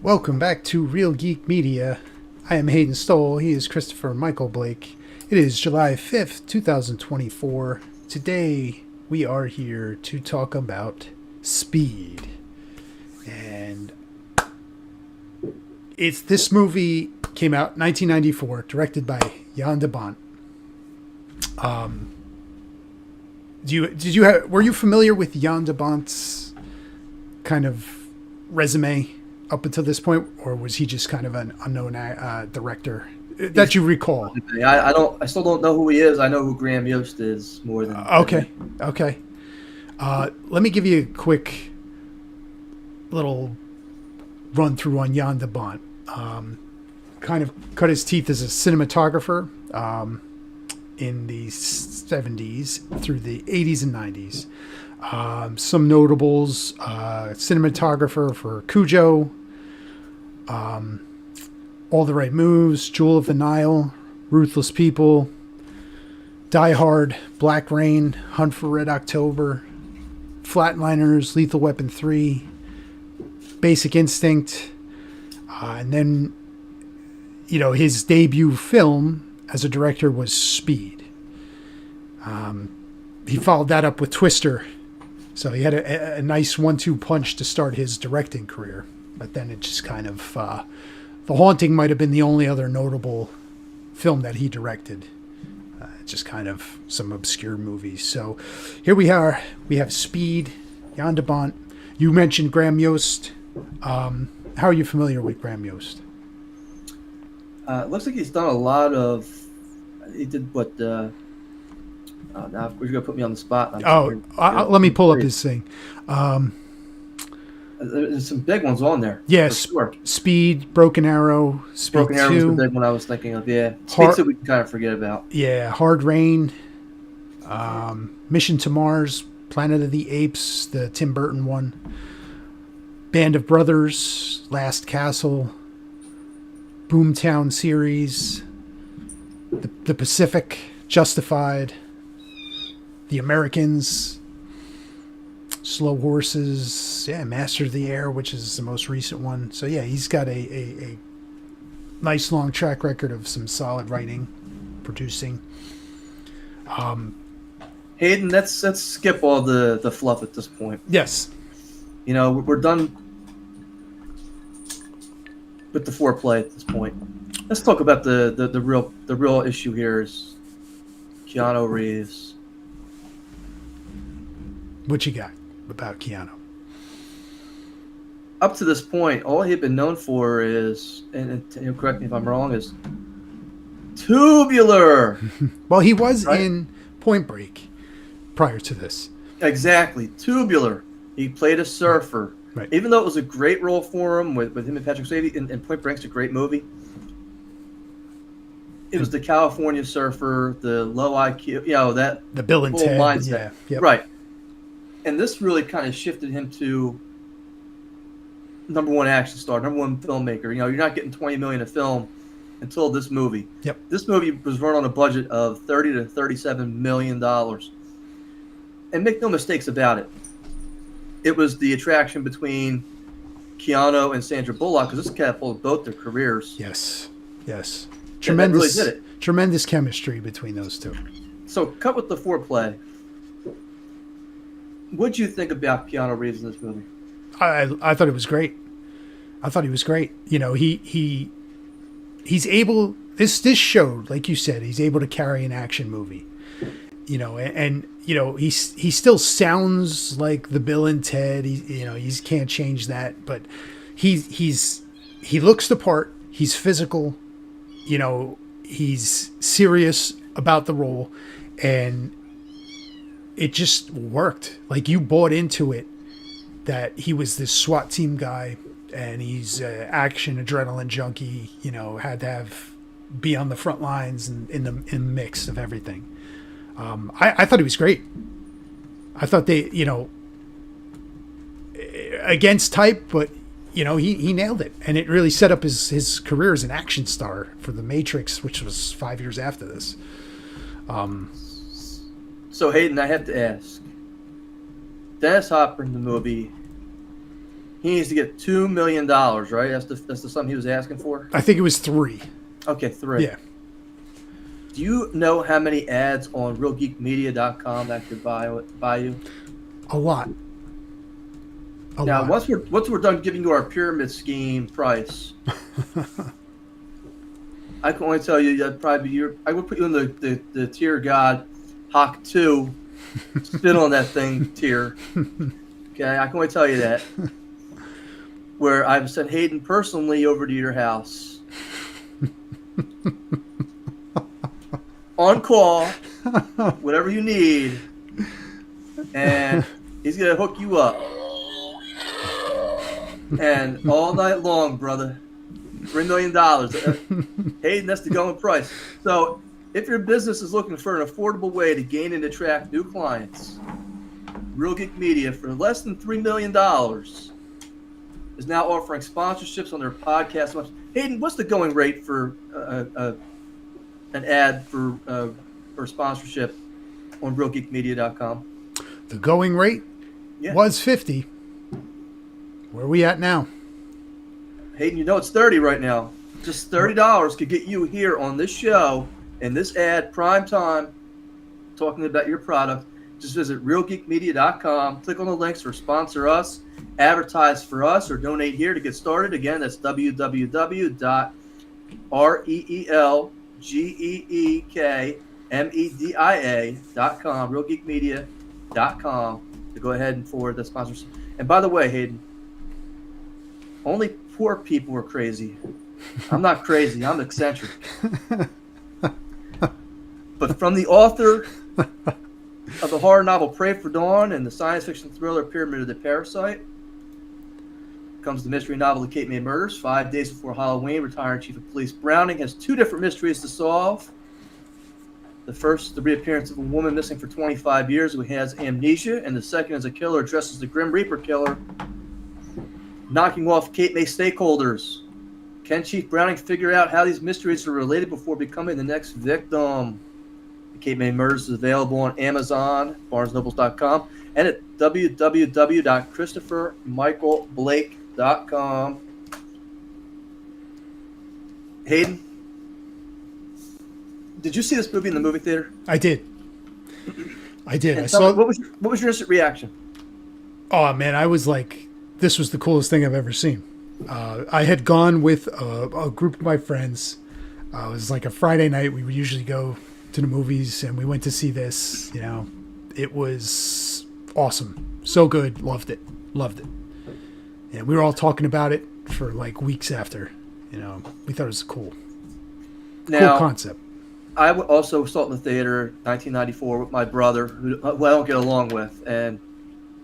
Welcome back to Real Geek Media. I am Hayden Stoll. He is Christopher Michael Blake. It is July 5th, 2024. Today we are here to talk about Speed. And this movie came out in 1994, directed by Jan de Bont. Were you familiar with Jan de Bont's kind of resume up until this point, or was he just kind of an unknown director that you recall? I still don't know who he is. I know who Graham Yost is more than. Okay. Let me give you a quick little run through on Jan de Bont. Kind of cut his teeth as a cinematographer in the 70s through the 80s and 90s. Some notables: cinematographer for Cujo, All the Right Moves, Jewel of the Nile, Ruthless People, Die Hard, Black Rain, Hunt for Red October, Flatliners, Lethal Weapon 3, Basic Instinct, and then, his debut film as a director was Speed. He followed that up with Twister, so he had a nice 1-2 punch to start his directing career. But then it just kind of, The Haunting might have been the only other notable film that he directed. Just kind of some obscure movies. So here we are. We have Speed, Jan de Bont. You mentioned Graham Yost. How are you familiar with Graham Yost? It looks like he's done a lot of. He did what? Now of course you're gonna put me on the spot. Let me pull up his thing. There's some big ones on there. Yes, sure. Speed, Broken Arrow, Speed Broken Arrow 2. was the big one I was thinking of. Yeah, Speed 2 we can kind of forget about. Yeah, Hard Rain, Mission to Mars, Planet of the Apes, the Tim Burton one, Band of Brothers, Last Castle, Boomtown series, the Pacific, Justified, The Americans, Slow Horses, Master of the Air, which is the most recent one. So he's got a nice long track record of some solid writing, producing. Hayden, let's skip all the fluff at this point. Yes. We're done with the foreplay at this point. Let's talk about the real issue here is Keanu Reeves. What you got about Keanu? Up to this point, all he'd been known for is, and correct me if I'm wrong, is tubular. Well, he was in Point Break prior to this. Exactly, tubular. He played a surfer. Right. Even though it was a great role for him with him and Patrick Swayze, and Point Break's a great movie. It was the California surfer, the low IQ, the Bill and Ted mindset. Yeah. Yep. Right. And this really kind of shifted him to number one action star, number one filmmaker. You're not getting $20 million a film until this movie. Yep. This movie was run on a budget of $30 to $37 million. And make no mistakes about it. It was the attraction between Keanu and Sandra Bullock, because this catapulted both their careers. Yes. Tremendous, really did it. Tremendous chemistry between those two. So cut with the foreplay. What'd you think about Keanu Reeves in this movie? I thought it was great. I thought he was great. He's able. This showed, like you said, he's able to carry an action movie. He still sounds like the Bill and Ted. He can't change that, but he looks the part. He's physical. He's serious about the role, and it just worked. Like, you bought into it that he was this SWAT team guy, and he's an action adrenaline junkie. Had to be on the front lines and in the mix of everything. I thought he was great. I thought they, against type, but he nailed it, and it really set up his career as an action star for The Matrix, which was 5 years after this. So Hayden, I have to ask, Dennis Hopper in the movie He needs to get $2 million, right? That's the sum he was asking for? I think it was 3. Okay, 3. Yeah. Do you know how many ads on realgeekmedia.com that could buy you? A lot. Now, once we're done giving you our pyramid scheme price, I can only tell you that probably I would put you in the tier God Hawk 2 spin on that thing tier. Okay, I can only tell you that. Where I've sent Hayden personally over to your house. On call, whatever you need. And he's going to hook you up. And all night long, brother. $3 million. Hayden, that's the going price. So if your business is looking for an affordable way to gain and attract new clients, Real Geek Media, for less than $3 million, is now offering sponsorships on their podcast. Hayden, what's the going rate for an ad for sponsorship on realgeekmedia.com? The going rate was 50. Where are we at now? Hayden, you know it's 30 right now. Just $30 could get you here on this show and this ad, prime time, talking about your product. Just visit realgeekmedia.com, click on the links for sponsor us, advertise for us, or donate here to get started. Again, that's www.reelgeekmedia.com, realgeekmedia.com, to go ahead and forward the sponsorship. And by the way, Hayden, only poor people are crazy. I'm not crazy. I'm eccentric. But from the author of the horror novel Pray for Dawn and the science fiction thriller Pyramid of the Parasite comes the mystery novel The Cape May Murders. 5 days before Halloween, retired Chief of Police Browning has 2 different mysteries to solve. The first, the reappearance of a woman missing for 25 years who has amnesia, and the second is a killer dressed as the Grim Reaper killer, knocking off Cape May stakeholders. Can Chief Browning figure out how these mysteries are related before becoming the next victim? The Cape May Murders is available on Amazon, BarnesNobles.com, and at www.christophermichaelblake.com. Hayden, did you see this movie in the movie theater? I did. I And what was your instant reaction? Oh man, I was like, this was the coolest thing I've ever seen. I had gone with a group of my friends. It was like a Friday night. We would usually go to the movies, and we went to see this. You know, it was awesome, so good, loved it. And we were all talking about it for like weeks after. You know, we thought it was cool concept. I also saw it in the theater, 1994, with my brother, who I don't get along with, and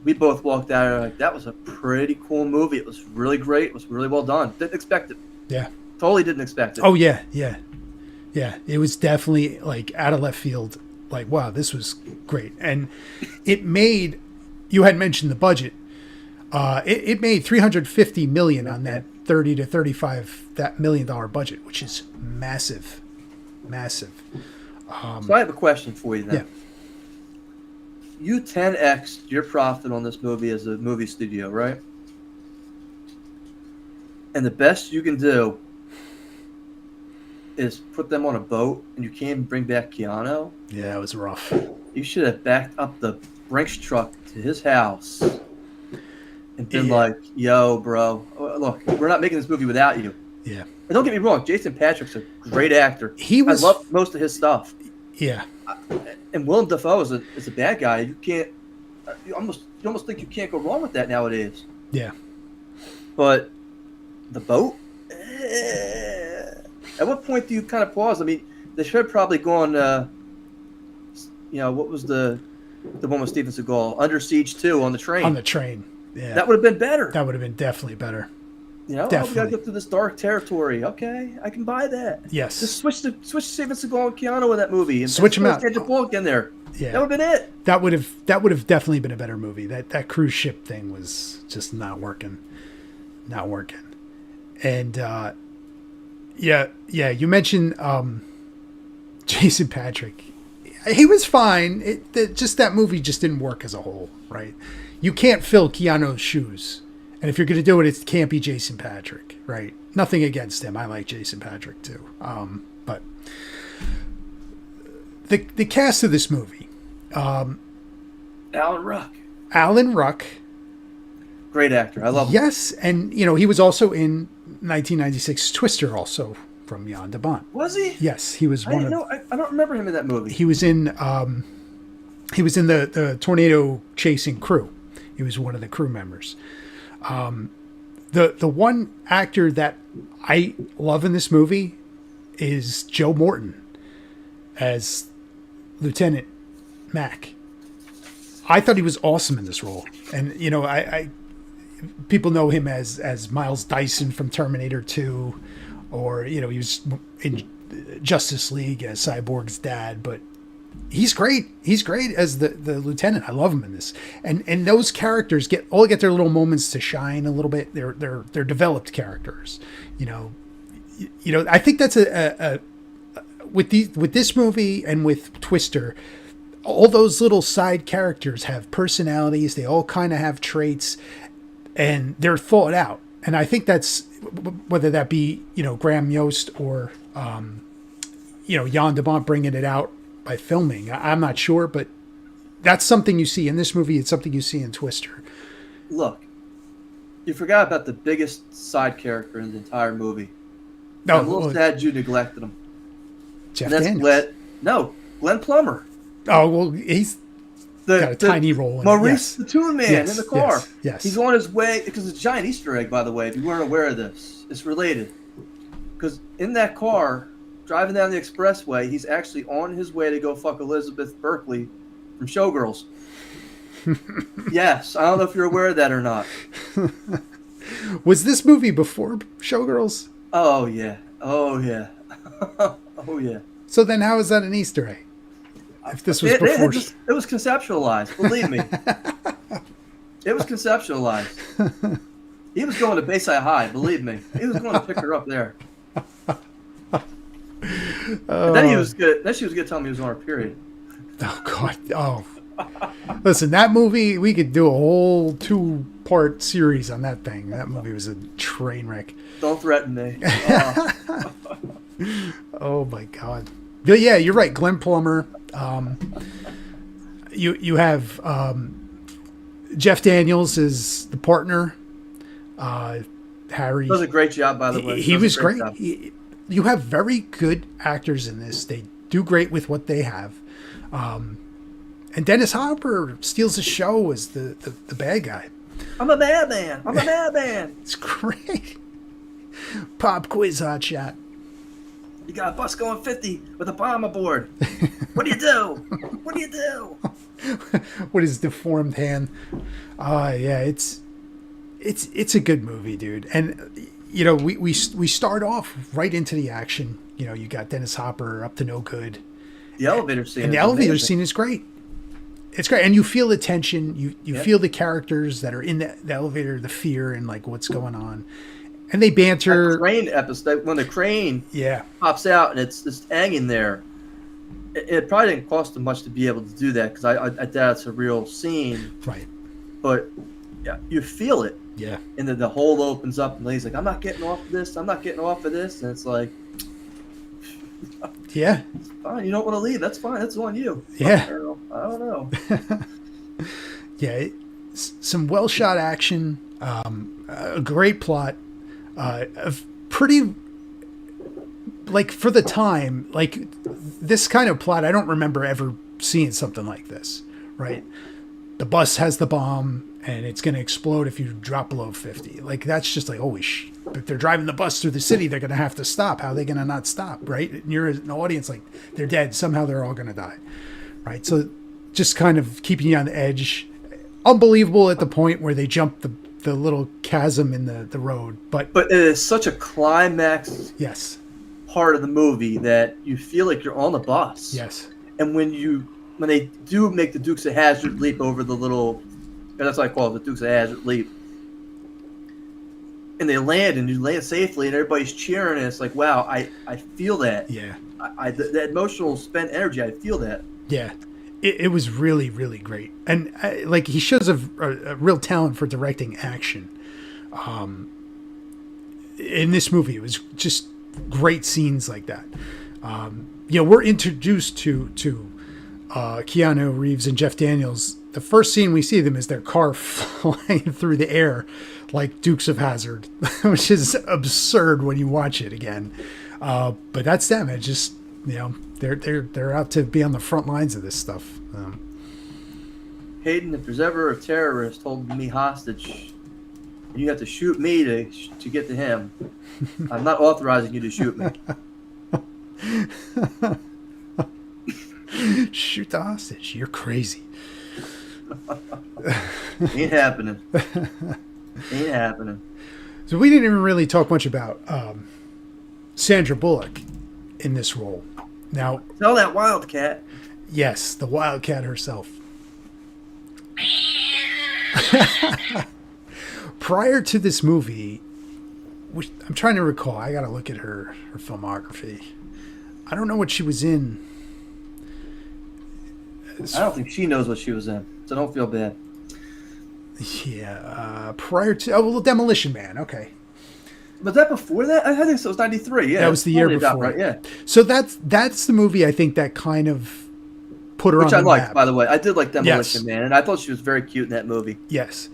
we both walked out and like, that was a pretty cool movie. It was really great. It was really well done. Didn't expect it. Yeah. Totally didn't expect it. Oh, yeah. It was definitely like out of left field. Like, wow, this was great. And it made, you had mentioned the budget. It made $350 million on that $30 to $35 million budget, which is massive. So I have a question for you then. Yeah. You 10x'd your profit on this movie as a movie studio, right? And the best you can do is put them on a boat, and you can't bring back Keanu. Yeah, it was rough. You should have backed up the Brinks truck to his house and been like, yo, bro, look, we're not making this movie without you. Yeah. And don't get me wrong, Jason Patric's a great actor. I love most of his stuff. Yeah. And Willem Dafoe is a bad guy. You can't. You almost think you can't go wrong with that nowadays. Yeah. But the boat. At what point do you kind of pause? I mean, they should have probably gone. What was the one with Steven Seagal? Under Siege 2 on the train. On the train. Yeah. That would have been better. That would have been definitely better. You know, we gotta go through this dark territory. Okay, I can buy that. Yes. Just switch Steven Seagal and Keanu in that movie, and switch them out. Sandra Bullock in there. Yeah, that would have been it. That would have definitely been a better movie. That cruise ship thing was just not working. And yeah. You mentioned Jason Patric. He was fine. Just that movie just didn't work as a whole, right? You can't fill Keanu's shoes And if you're going to do it, it can't be Jason Patric, right? Nothing against him. I like Jason Patric too. But the cast of this movie, Alan Ruck, Alan Ruck, great actor. I love him. yes, and he was also in 1996 Twister, also from Jan de Bont. Was he? Yes, he was I don't remember him in that movie. He was in the tornado chasing crew. He was one of the crew members. The one actor that I love in this movie is Joe Morton as Lieutenant Mac. I thought he was awesome in this role, and I people know him as Miles Dyson from Terminator 2, or he was in Justice League as Cyborg's dad, but he's great. He's great as the lieutenant. I love him in this. And those characters get their little moments to shine a little bit. They're developed characters. I think that's with this movie and with Twister, all those little side characters have personalities. They all kind of have traits, and they're thought out. And I think that's, whether that be Graham Yost or Jan de Bont bringing it out by filming. I'm not sure, but that's something you see in this movie. It's something you see in Twister. Look, you forgot about the biggest side character in the entire movie. No, I'm a little sad you neglected him. Jeff and that's Daniels. Glenn Plummer. Oh, well, he's got a tiny role in Maurice it. the Toon Man in the car. Yes. He's on his way, because it's a giant Easter egg, by the way, if you weren't aware of this. It's related. Because in that car, driving down the expressway, he's actually on his way to go fuck Elizabeth Berkley from Showgirls. Yes, I don't know if you're aware of that or not. Was this movie before Showgirls? Oh, yeah. Oh, yeah. Oh, yeah. So then how is that an Easter egg? If this was before... It was conceptualized, believe me. It was conceptualized. He was going to Bayside High, believe me. He was going to pick her up there. And then she was good telling me he was on her period. Oh, God. Oh. Listen, that movie, we could do a whole 2-part series on that thing. That movie was a train wreck. Don't threaten me. Oh, my God. But yeah, you're right. Glenn Plummer. You have Jeff Daniels is the partner. Harry does a great job, by the way. He was great. You have very good actors in this. They do great with what they have. And Dennis Hopper steals the show as the bad guy. I'm a bad man. I'm a bad man. It's great. Pop quiz, Hotshot. You got a bus going 50 with a bomb aboard. What do you do? What do you do? With his deformed hand. Yeah, it's a good movie, dude. And we start off right into the action. You got Dennis Hopper up to no good. The elevator scene. And the elevator scene is great. It's great, and you feel the tension. You feel the characters that are in the elevator, the fear, and like what's going on. And they banter. That crane episode, when the crane pops out and it's just hanging there. It probably didn't cost them much to be able to do that, because I doubt it's a real scene. Right. But yeah, you feel it. Yeah. And then the hole opens up, and he's like, "I'm not getting off of this. I'm not getting off of this." And it's like, yeah, it's fine. You don't want to leave. That's fine. That's on you. Yeah. I don't know. Yeah, some well shot action, a great plot, pretty, like, for the time, like this kind of plot. I don't remember ever seeing something like this. Right, the bus has the bomb. And it's going to explode if you drop below 50. Like, that's just like, holy shit. If they're driving the bus through the city, they're going to have to stop. How are they going to not stop, right? And you're an audience like, they're dead. Somehow they're all going to die, right? So just kind of keeping you on the edge. Unbelievable at the point where they jump the little chasm in the road. But it is such a climax part of the movie that you feel like you're on the bus. Yes. And when they do make the Dukes of Hazzard leap over the little... That's what I call it, the Dukes of Hazzard leap. And they land, and you land safely, and everybody's cheering, and it's like, wow, I feel that. Yeah. The emotional spent energy, I feel that. Yeah. It was really, really great. And, he shows a real talent for directing action. In this movie, it was just great scenes like that. We're introduced to Keanu Reeves and Jeff Daniels. The first scene we see them is their car flying through the air like Dukes of Hazzard, which is absurd when you watch it again. But that's them. It just, they're out to be on the front lines of this stuff. Hayden, if there's ever a terrorist holding me hostage, you have to shoot me to get to him. I'm not authorizing you to shoot me. Shoot the hostage. You're crazy. Ain't happening. Ain't happening. So we didn't even really talk much about Sandra Bullock in this role. Now, tell that wildcat. Yes, the wildcat herself. Prior to this movie, which I'm trying to recall, I got to look at her filmography. I don't know what she was in. I don't think she knows what she was in, so don't feel bad. Yeah, prior to Demolition Man. Okay, was that before that? I think so. It was 93. Yeah, that was the year before. Right, yeah. So that's the movie I think that kind of put her on the map. Which I liked, by the way. I did like Demolition Man, and I thought she was very cute in that movie. Yes.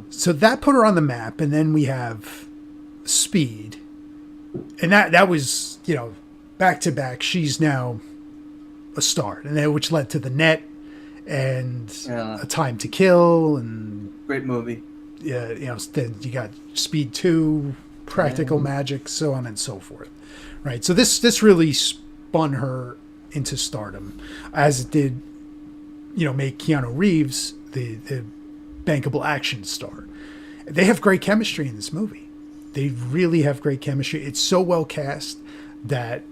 So that put her on the map, and then we have Speed, and that was back to back. She's now a star, and then which led to The Net and A Time to Kill, and great movie. Yeah, then you got Speed 2, Practical Magic, so on and so forth. Right. So this really spun her into stardom, as it did, make Keanu Reeves the bankable action star. They have great chemistry in this movie. They really have great chemistry. It's so well cast that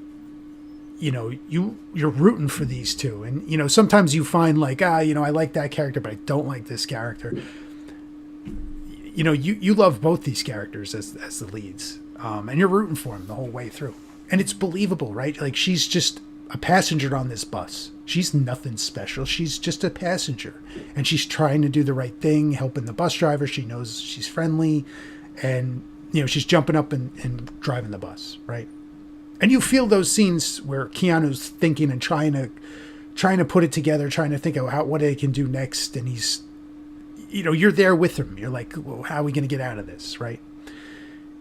you're rooting for these two. And sometimes you find like I like that character, but I don't like this character. You love both these characters as the leads, and you're rooting for them the whole way through. And it's believable, right? Like, she's just a passenger on this bus. She's nothing special. She's just a passenger, and she's trying to do the right thing, helping the bus driver. She knows she's friendly, and she's jumping up and driving the bus, right? And you feel those scenes where Keanu's thinking and trying to put it together, trying to think of what they can do next, and he's, you're there with him. You're like, well, how are we going to get out of this, right?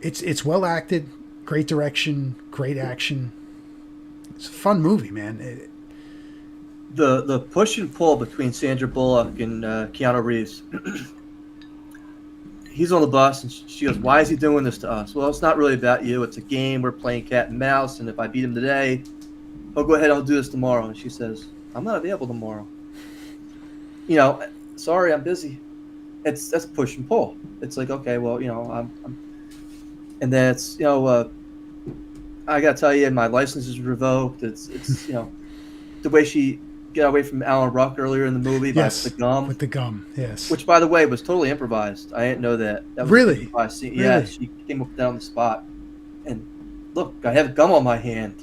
It's well acted, great direction, great action. It's a fun movie, man. The push and pull between Sandra Bullock and Keanu Reeves. He's on the bus, and she goes, "Why is he doing this to us?" Well, it's not really about you. It's a game. We're playing cat and mouse, and if I beat him today, he'll go ahead and I'll do this tomorrow. And she says, "I'm not available tomorrow. Sorry, I'm busy." That's push and pull. It's like, okay, well, I'm and then it's, I gotta tell you, my license is revoked. It's the way she got away from Alan Ruck earlier in the movie by the gum. With the gum, yes. Which, by the way, was totally improvised. I didn't know that. That was really? Improvised. Yeah, really? She came up down the spot, and look, I have gum on my hand.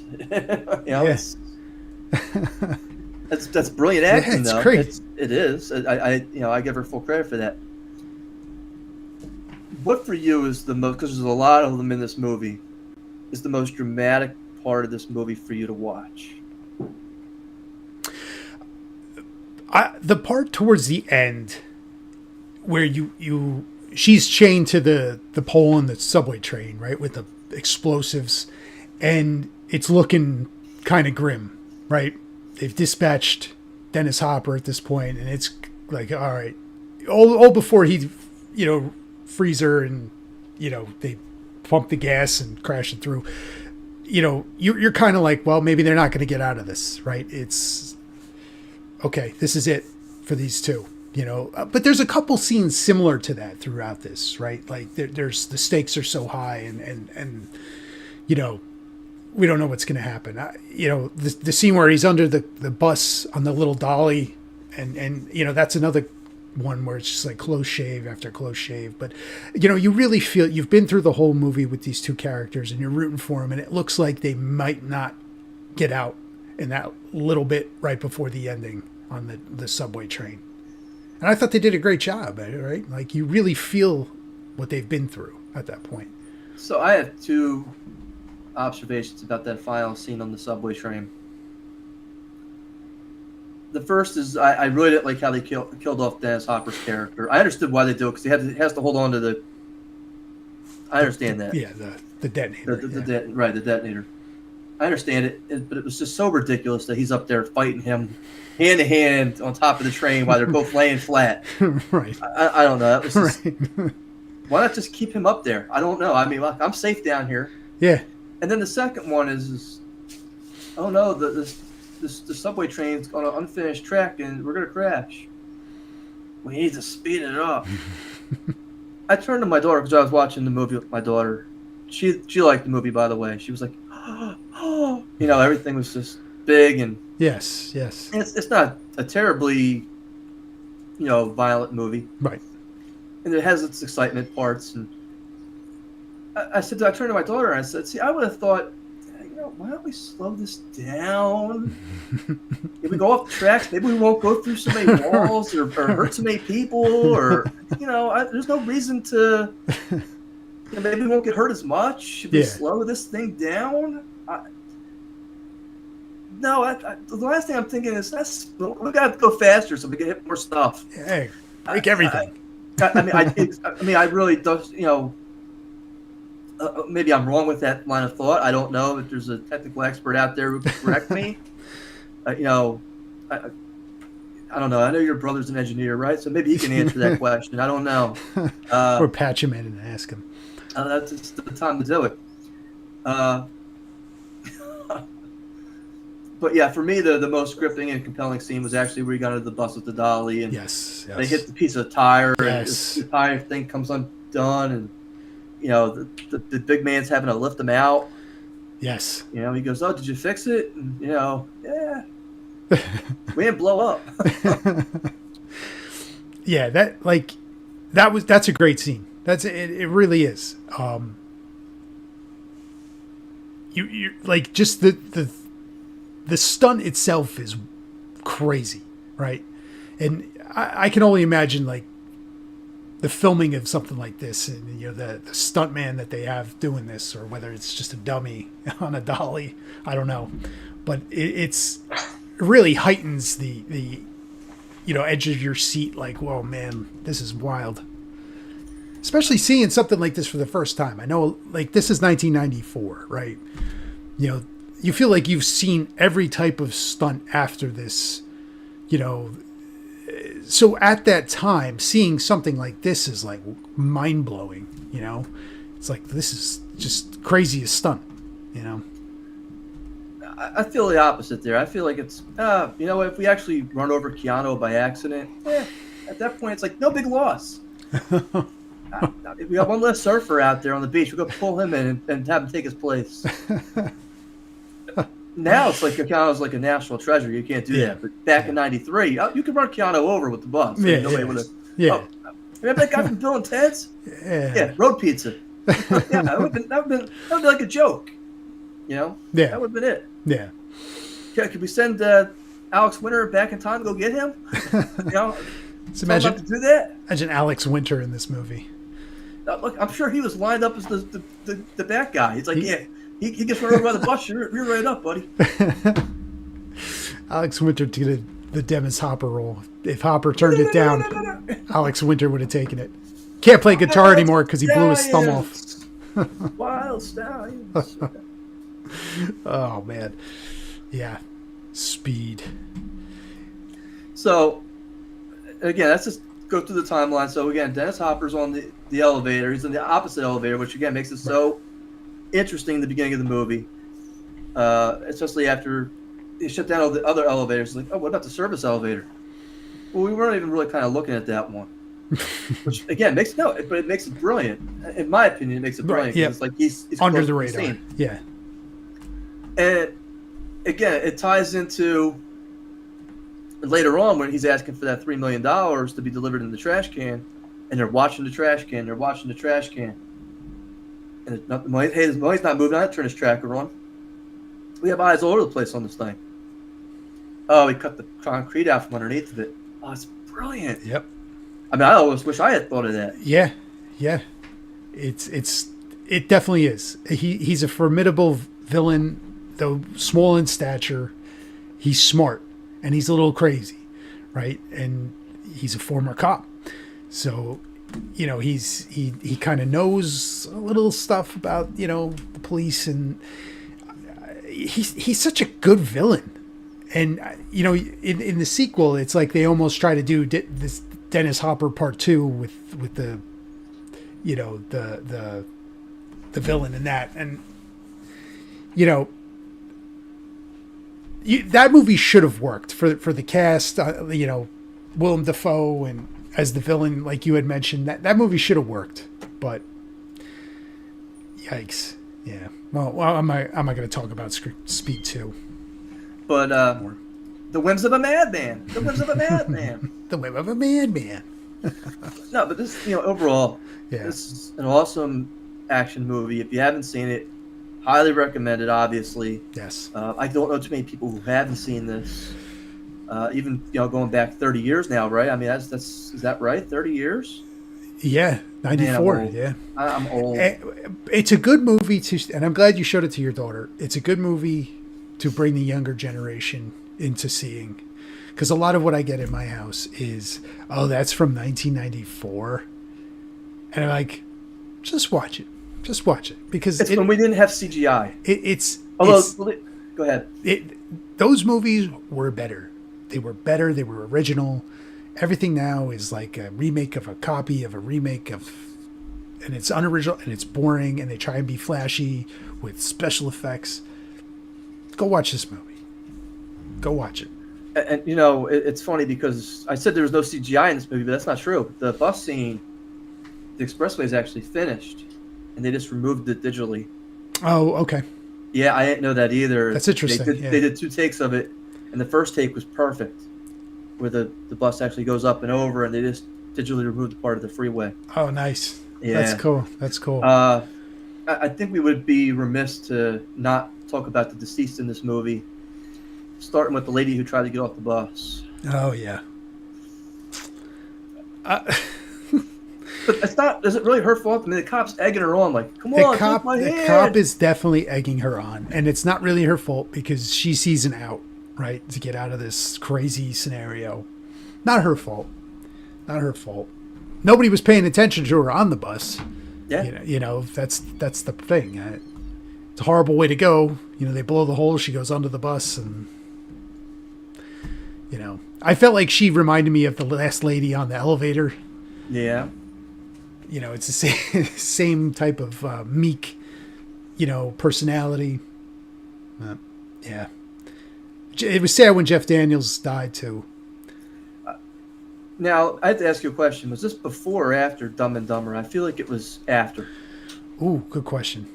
Yes. That's brilliant acting, though. Great. It is. I give her full credit for that. What for you is the most? Because there's a lot of them in this movie. Is the most dramatic part of this movie for you to watch? The part towards the end where she's chained to the pole in the subway train, right, with the explosives, and it's looking kind of grim, right? They've dispatched Dennis Hopper at this point, and it's like, all right, all before he, frees her, and they pump the gas and crash it through. You're kind of like, well, maybe they're not going to get out of this, right? It's okay. This is it for these two, But there's a couple scenes similar to that throughout this, right? Like there's the stakes are so high, and we don't know what's going to happen. The scene where he's under the bus on the little dolly, and that's another one where it's just like close shave after close shave. But, you really feel you've been through the whole movie with these two characters, and you're rooting for them, and it looks like they might not get out in that little bit right before the ending on the subway train. And I thought they did a great job, right? Like, you really feel what they've been through at that point. So I have two observations about that final scene on the subway train. The first is I really didn't like how they killed off Dennis Hopper's character. I understood why they do it because he has to hold on to the. I understand that. Yeah, the detonator. The detonator. I understand it, but it was just so ridiculous that he's up there fighting him hand to hand on top of the train while they're both laying flat. Right. I don't know. That was just, right. Why not just keep him up there? I don't know. I mean, I'm safe down here. Yeah. And then the second one is oh no, the subway train's on an unfinished track and we're gonna crash. We need to speed it up. I turned to my daughter because I was watching the movie with my daughter. She liked the movie, by the way. She was like, oh, everything was just big and yes. It's not a terribly, violent movie, right? And it has its excitement parts. And I turned to my daughter and I said, see, I would have thought, why don't we slow this down? If we go off the tracks, maybe we won't go through so many walls or hurt so many people, or there's no reason to. Maybe we won't get hurt as much. Should we slow this thing down? The last thing I'm thinking is we got to go faster so we can hit more stuff. Hey, break everything. I really don't. Maybe I'm wrong with that line of thought. I don't know if there's a technical expert out there who can correct me. I don't know. I know your brother's an engineer, right? So maybe he can answer that question. I don't know. Or patch him in and ask him. That's just the time to do it. But yeah, for me, the most gripping and compelling scene was actually where he got into the bus with the dolly and they hit the piece of tire and the tire thing comes undone and the big man's having to lift him out. Yes. He goes, oh, did you fix it? And, yeah. We didn't blow up. Yeah, that's a great scene. It really is. You like just the stunt itself is crazy, right? And I can only imagine like the filming of something like this and the stunt man that they have doing this, or whether it's just a dummy on a dolly, I don't know, but it really heightens the edge of your seat, like, whoa man, this is wild, especially seeing something like this for the first time. I know, like, this is 1994, right? You feel like you've seen every type of stunt after this, so at that time, seeing something like this is like mind-blowing, it's like, this is just crazy as stunt, I feel the opposite there. I feel like it's, if we actually run over Keanu by accident, at that point, it's like no big loss. We got one less surfer out there on the beach. We'll go pull him in and have him take his place. Now it's like Keanu's like a national treasure. You can't do that. But back in '93, you could run Keanu over with the bus. Nobody would have. Yeah. Remember that guy from Bill and Ted's? Yeah. Road pizza. That would be like a joke. Yeah. That would have been it. Yeah. Could we send Alex Winter back in time to go get him? So imagine to do that. Imagine Alex Winter in this movie. Look, I'm sure he was lined up as the bad guy. He's like, he gets run over by the bus. You're right up, buddy. Alex Winter did the Dennis Hopper role. If Hopper turned it down, Alex Winter would have taken it. Can't play guitar anymore because he blew his thumb off. Wild Stallions. Oh, man. Yeah. Speed. So, again, let's just go through the timeline. So, again, Dennis Hopper's on the elevator. He's in the opposite elevator, which, again, makes it so interesting in the beginning of the movie. Especially after they shut down all the other elevators. Like, oh, what about the service elevator? Well, we weren't even really kind of looking at that one. Which, again, it makes it brilliant. In my opinion, it makes it brilliant. Right, it's like he's under the radar. Yeah. And again, it ties into later on when he's asking for that $3 million to be delivered in the trash can, and they're watching the trash can. And the money's not moving. I turn his tracker on. We have eyes all over the place on this thing. Oh, he cut the concrete out from underneath of it. Oh, it's brilliant. Yep. I mean, I always wish I had thought of that. Yeah. It definitely is. He's a formidable villain, though small in stature. He's smart and he's a little crazy, right? And he's a former cop, so he kind of knows a little stuff about the police, and he's such a good villain. And in the sequel, it's like they almost try to do this Dennis Hopper Part 2 with the the villain in that, and that movie should have worked for the cast. Willem Dafoe and as the villain, like you had mentioned, that movie should have worked, but yikes. Yeah. Well, I'm not going to talk about Speed 2. But the whims of a madman. The whims of a madman. The whim of a madman. No, but this, overall, Yeah. this is an awesome action movie. If you haven't seen it, highly recommend it, obviously. Yes. I don't know too many people who haven't seen this. Even, going back 30 years now, right? I mean, is that right? 30 years? Yeah. 94. Man, Yeah. I'm old. It's a good movie and I'm glad you showed it to your daughter. It's a good movie to bring the younger generation into seeing. Because a lot of what I get in my house is, oh, that's from 1994. And I'm like, just watch it. Just watch it. Because it's when we didn't have CGI. Go ahead. Those movies were better. They were better. They were original. Everything now is like a remake of a copy of a remake of, and it's unoriginal and it's boring and they try and be flashy with special effects. Go watch this movie. Go watch it. And it's funny because I said there was no CGI in this movie, but that's not true. The bus scene, the expressway is actually finished, and they just removed it digitally. Oh, okay. Yeah, I didn't know that either. That's interesting. They did 2 takes of it, and the first take was perfect, where the bus actually goes up and over, and they just digitally removed the part of the freeway. Oh, nice. Yeah. That's cool. I think we would be remiss to not talk about the deceased in this movie, starting with the lady who tried to get off the bus. Oh, yeah. But is it really her fault? I mean, the cop's egging her on, like, come on, take my hand. The cop is definitely egging her on, and it's not really her fault because she sees an out, right, to get out of this crazy scenario. Not her fault. Not her fault. Nobody was paying attention to her on the bus. Yeah. That's the thing. It's a horrible way to go. They blow the hole. She goes onto the bus, and I felt like she reminded me of the last lady on the elevator. Yeah. It's the same type of meek, personality. Yeah. It was sad when Jeff Daniels died too. Now, I have to ask you a question. Was this before or after Dumb and Dumber? I feel like it was after. Ooh, good question.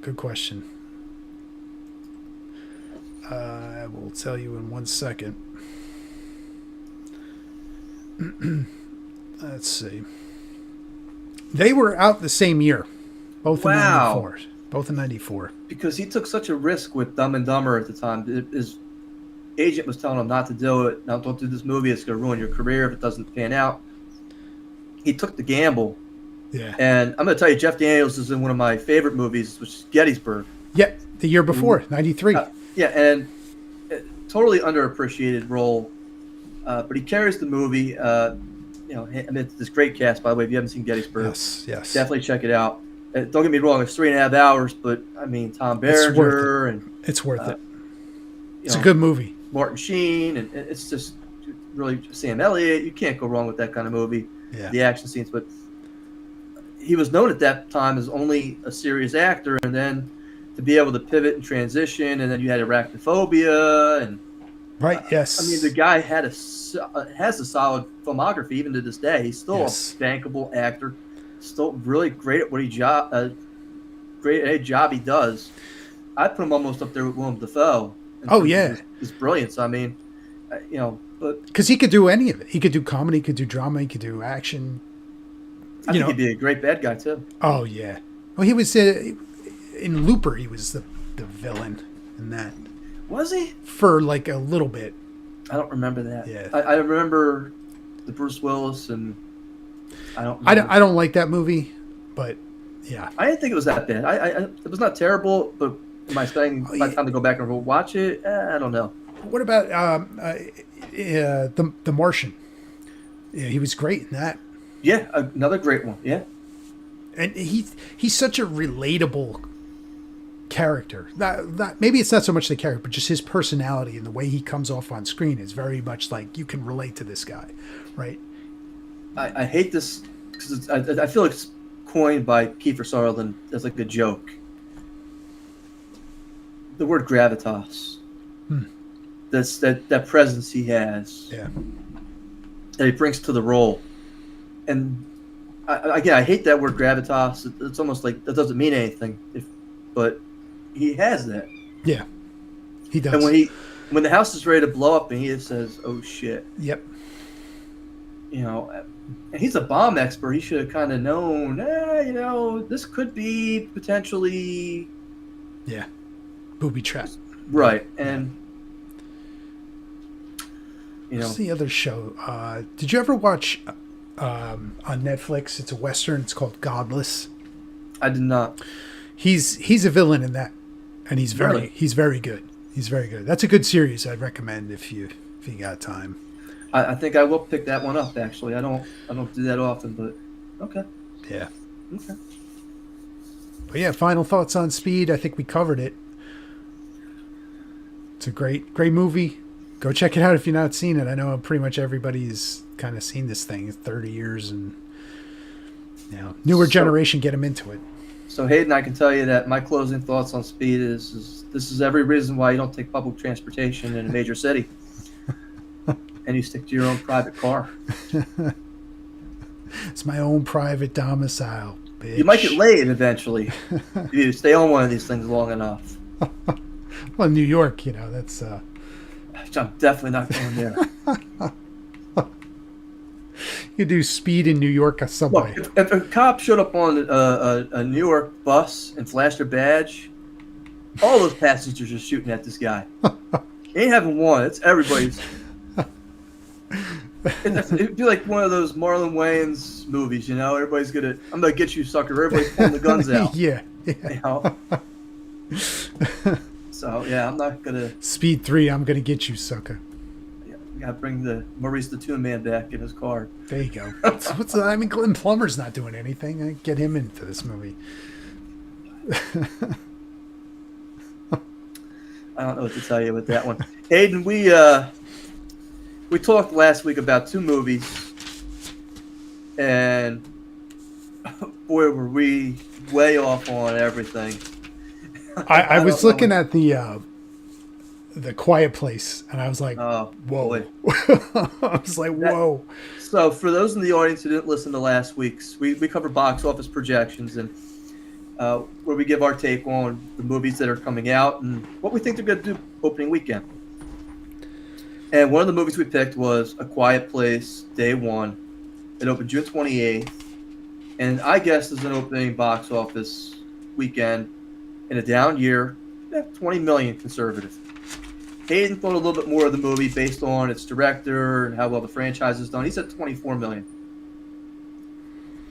Good question. I will tell you in 1 second. Let's see. They were out the same year. Both in 94. Both in 94. Because he took such a risk with Dumb and Dumber at the time. His agent was telling him not to do it. Now, don't do this movie. It's going to ruin your career if it doesn't pan out. He took the gamble. Yeah. And I'm going to tell you, Jeff Daniels is in one of my favorite movies, which is Gettysburg. Yeah, the year before, 93. Yeah, and totally underappreciated role. But he carries the movie. It's this great cast, by the way. If you haven't seen Gettysburg, yes. Definitely check it out. Don't get me wrong, it's 3.5 hours, but I mean, Tom Berenger it's worth it. It's a good movie. Martin Sheen, and it's just really Sam Elliott. You can't go wrong with that kind of movie. Yeah. The action scenes, but he was known at that time as only a serious actor, and then to be able to pivot and transition, and then you had arachnophobia, and right. Yes. I mean, the guy has a solid filmography even to this day. He's still a bankable actor, still really great at great at any job he does. I put him almost up there with Willem Dafoe. Oh yeah, his brilliance. I mean, but because he could do any of it. He could do comedy, he could do drama, he could do action. I think he'd be a great bad guy too. Oh yeah. Well, he was in Looper. He was the villain in that. Was he? For like a little bit. I don't remember that. Yeah. I remember the Bruce Willis, and I don't. I don't like that movie. But yeah, I didn't think it was that bad. It was not terrible, but am I saying Oh, by yeah. the time to go back and watch it? I don't know. What about the Martian? Yeah, he was great in that. Yeah, another great one. Yeah. And he's such a relatable character. Not maybe it's not so much the character, but just his personality and the way he comes off on screen is very much like you can relate to this guy, right? I hate this because I feel like it's coined by Kiefer Sutherland as like a joke. The word gravitas. That's that presence he has. Yeah. That he brings to the role. And again, I hate that word gravitas. It's almost like that doesn't mean anything. But he has that. Yeah. He does. And when the house is ready to blow up and he just says, "Oh shit." Yep. You know, and he's a bomb expert. He should have kind of known, this could be potentially booby trap. Right. And What's the other show? Did you ever watch on Netflix? It's a Western. It's called Godless. I did not. He's a villain in that, and he's very Really? he's very good. He's very good. That's a good series. I'd recommend if you got time. I think I will pick that one up. Actually, I don't do that often, but okay. Yeah. Okay. But yeah, final thoughts on Speed. I think we covered it. It's a great movie. Go check it out if you've not seen it. I know pretty much everybody's kind of seen this thing. It's 30 years, and newer generation get them into it. So Hayden, I can tell you that my closing thoughts on Speed is this is every reason why you don't take public transportation in a major city, and you stick to your own private car. It's my own private domicile, bitch. You might get laid eventually if you stay on one of these things long enough. Well, New York, that's. I'm definitely not going there. You do Speed in New York subway. Look, if a cop showed up on a New York bus and flashed their badge, all those passengers are shooting at this guy. He ain't having one. It's everybody's. It'd be like one of those Marlon Wayans movies, Everybody's I'm gonna get you, sucker. Everybody's pulling the guns out. Yeah. So yeah, I'm not gonna. Speed 3, I'm gonna get you, sucker. Yeah, we gotta bring the Maurice the Toon Man back in his car. There you go. Glenn Plummer's not doing anything. I get him into this movie. I don't know what to tell you with that one. Aiden, we talked last week about 2 movies, and boy, were we way off on everything. I was looking at the Quiet Place, and I was like, oh, whoa. I was like, whoa. So for those in the audience who didn't listen to last week's, we covered box office projections and where we give our take on the movies that are coming out and what we think they're going to do opening weekend. And one of the movies we picked was A Quiet Place, Day 1. It opened June 28th. And I guess as an opening box office weekend in a down year, 20 million conservative. Hayden thought a little bit more of the movie based on its director and how well the franchise is done. He said 24 million.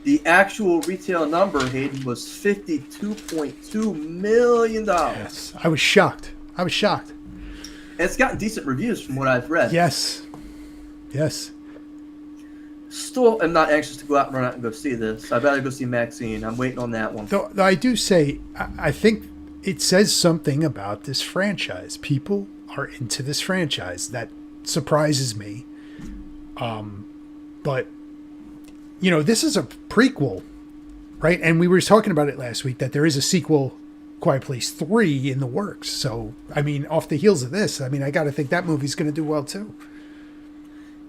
The actual retail number, Hayden, was $52.2 million. Yes, I was shocked. And it's gotten decent reviews from what I've read. Yes. Still am not anxious to go out and run out and go see this. I'd rather go see Maxine. I'm waiting on that one. Though I do say, I think it says something about this franchise. People are into this franchise. That surprises me. But, this is a prequel, right? And we were talking about it last week, that there is a sequel, Quiet Place 3, in the works. So, off the heels of this, I got to think that movie's going to do well, too.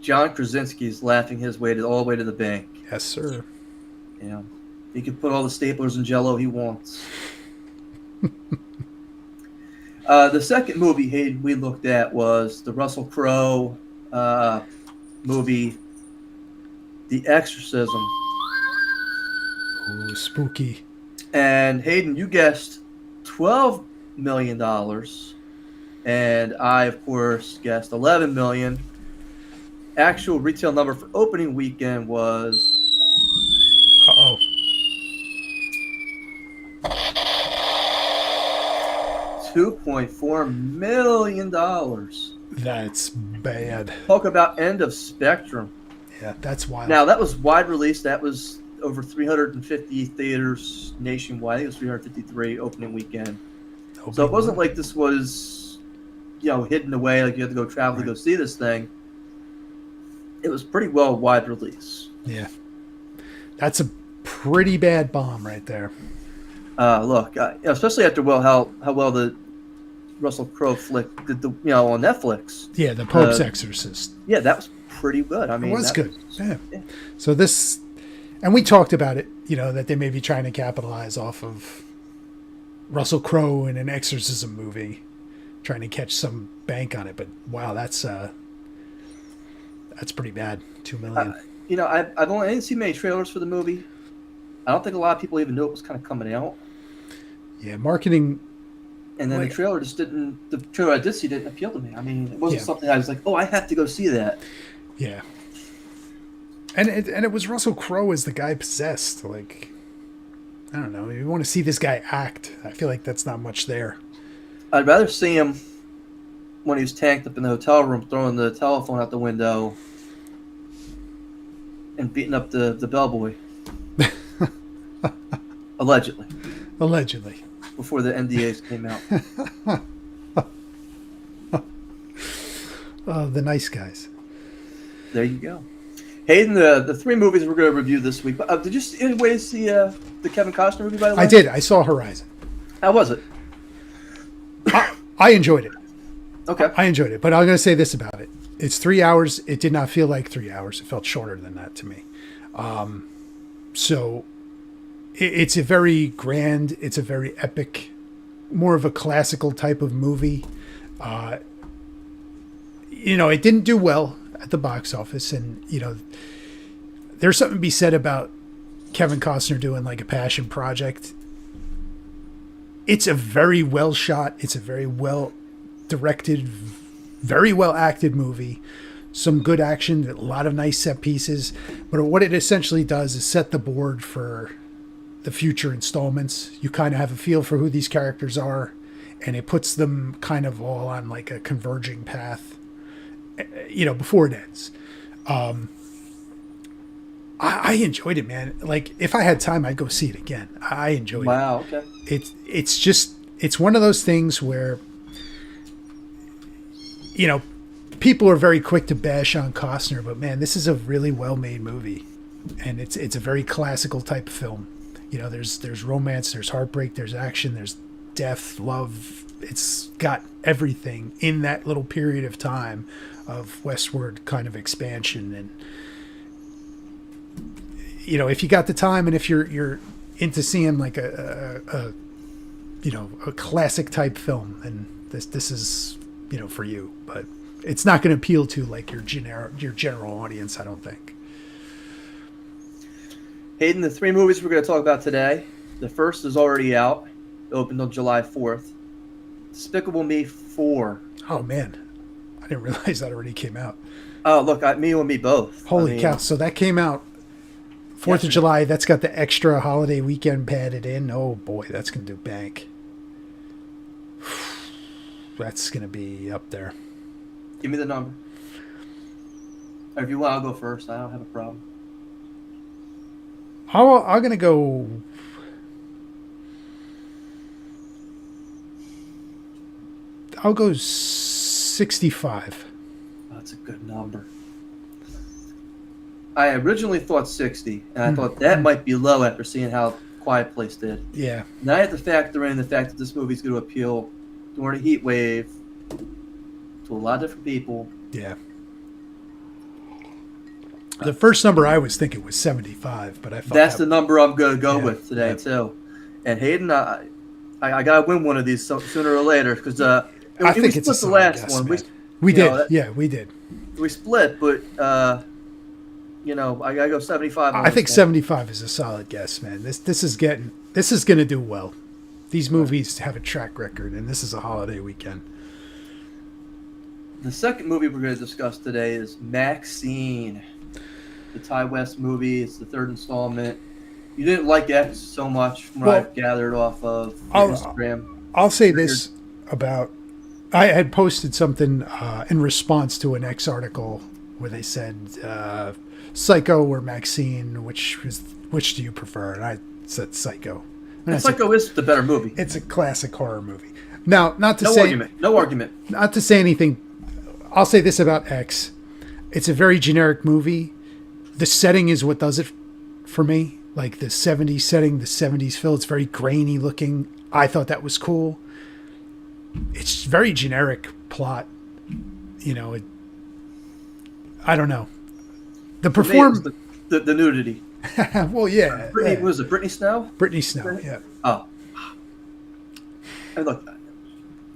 John Krasinski's laughing his way all the way to the bank. Yes, sir. He can put all the staplers in Jell-O he wants. The second movie we looked at was the Russell Crowe movie, The Exorcism. Ooh, spooky. And Hayden, you guessed $12 million. And I, of course, guessed $11 million. Actual retail number for opening weekend was... Uh-oh. $2.4 million. That's bad. Talk about end of spectrum. Yeah, that's wild. Now, that was wide release. That was over 350 theaters nationwide. I think it was 353 opening weekend. So it wasn't like this was, hidden away, like you had to go travel to go see this thing. It was pretty well wide release. Yeah. That's a pretty bad bomb right there. Look, especially after how well the Russell Crowe flick did on Netflix. Yeah, The Pope's Exorcist. Yeah, that was pretty good. I mean, it was good. Yeah. So this, and we talked about it, that they may be trying to capitalize off of Russell Crowe in an exorcism movie, trying to catch some bank on it. But wow, that's pretty bad. $2 million. I didn't see many trailers for the movie. I don't think a lot of people even knew it was kind of coming out. Yeah, marketing. And then the trailer the trailer I did see didn't appeal to me. I mean, it wasn't something I was like, oh, I have to go see that. Yeah. And it was Russell Crowe as the guy possessed. Like, I don't know. You want to see this guy act. I feel like that's not much there. I'd rather see him when he was tanked up in the hotel room, throwing the telephone out the window and beating up the bellboy. Allegedly. Before the NDAs came out. The nice guys. There you go. Hayden, the three movies we're going to review this week. Did you see the Kevin Costner movie, by the way? I did. I saw Horizon. How was it? I enjoyed it. Okay. I enjoyed it, but I'm going to say this about it. It's 3 hours. It did not feel like 3 hours. It felt shorter than that to me. So it's a very grand, it's a very epic, more of a classical type of movie. It didn't do well at the box office, and there's something to be said about Kevin Costner doing like a passion project. It's a very well shot, it's a very well directed, very well acted movie. Some good action, a lot of nice set pieces, but what it essentially does is set the board for the future installments. You kind of have a feel for who these characters are, and it puts them kind of all on like a converging path, before it ends. I enjoyed it, man. Like, if I had time, I'd go see it again. I enjoyed it. Wow, okay. It's one of those things where, people are very quick to bash on Costner, but man, this is a really well-made movie, and it's a very classical type of film. There's romance, there's heartbreak, there's action, there's death, love. It's got everything in that little period of time of westward kind of expansion. And if you got the time, and if you're into seeing like a classic type film, then this is for you. But it's not going to appeal to like your general audience, I don't think. Hayden, the three movies we're going to talk about today. The first is already out. It opened on July 4th. Despicable Me 4. Oh, man. I didn't realize that already came out. Oh, look, me and me both. Holy cow. So that came out 4th of July. That's got the extra holiday weekend padded in. Oh, boy, that's going to do bank. That's going to be up there. Give me the number. Or if you want, I'll go first. I don't have a problem. I'm going to go... I'll go 65. That's a good number. I originally thought 60, and I thought that might be low after seeing how Quiet Place did. Yeah. Now I have to factor in the fact that this movie's going to appeal during a heat wave to a lot of different people. Yeah. The first number I was thinking was 75, but I thought that's the number I'm going to go with today too. And Hayden, I got to win one of these sooner or later, because I think it's the last one. We did. We did. We split, but I gotta go 75. I think 75 is a solid guess, man. This is going to do well. These movies have a track record, and this is a holiday weekend. The second movie we're going to discuss today is Maxine, the Ty West movie. It's the third installment. You didn't like that so much, from what I've gathered off of Instagram. I'll say this. about. I had posted something in response to an X article where they said Psycho or Maxine, which do you prefer? And I said Psycho. And Psycho is the better movie. It's a classic horror movie. Now, not to No say argument. No argument. Not to say anything. I'll say this about X. It's a very generic movie. The setting is what does it for me. Like the 70s setting, the 70s feel. It's very grainy looking. I thought that was cool. It's very generic plot. You know, I don't know. The the nudity. Well, yeah. Brittany, was it Brittany Snow? Brittany Snow, yeah. Oh. Hey, look,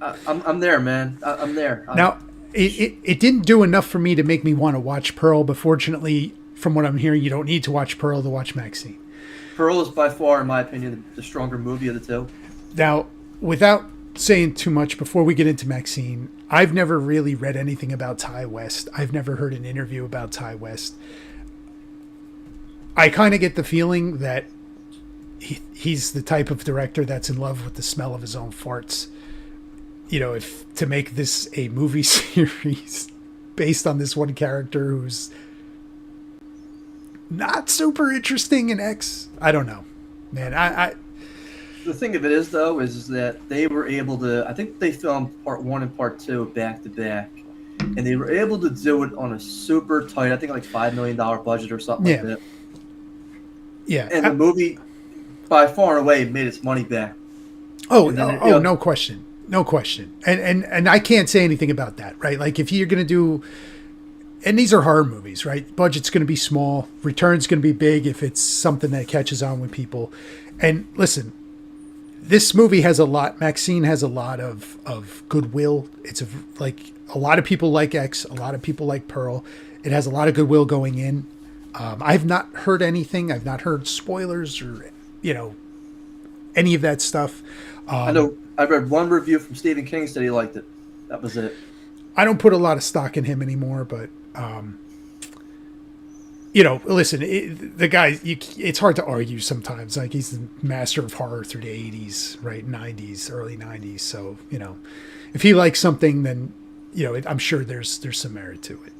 I'm there, man. I'm there. Now, it didn't do enough for me to make me want to watch Pearl, but fortunately, from what I'm hearing, you don't need to watch Pearl to watch Maxine. Pearl is by far, in my opinion, the stronger movie of the two. Now, without saying too much before we get into Maxine, I've never really read anything about Ty West. I've never heard an interview about Ty West. I kind of get the feeling that he's the type of director that's in love with the smell of his own farts. You know, if to make this a movie series based on this one character who's not super interesting in X, I don't know, man. The thing of it is, though, is that they were able to. I think they filmed part 1 and part 2 back to back, and they were able to do it on a super tight, I think like $5 million budget or something like that. Yeah, and the movie, by far and away, made its money back. No question, no question. And I can't say anything about that, right? Like if you're gonna do, and these are horror movies, right? Budget's gonna be small, return's gonna be big if it's something that catches on with people. And listen, this movie has a lot. Maxine has a lot of goodwill. It's like a lot of people like X, a lot of people like Pearl. It has a lot of goodwill going in. I've not heard anything. I've not heard spoilers or, any of that stuff. I know. I read one review from Stephen King said he liked it. That was it. I don't put a lot of stock in him anymore, but, listen, the guy, it's hard to argue sometimes. Like he's the master of horror through the 80s, right? 90s, early 90s. So, if he likes something, then, I'm sure there's some merit to it.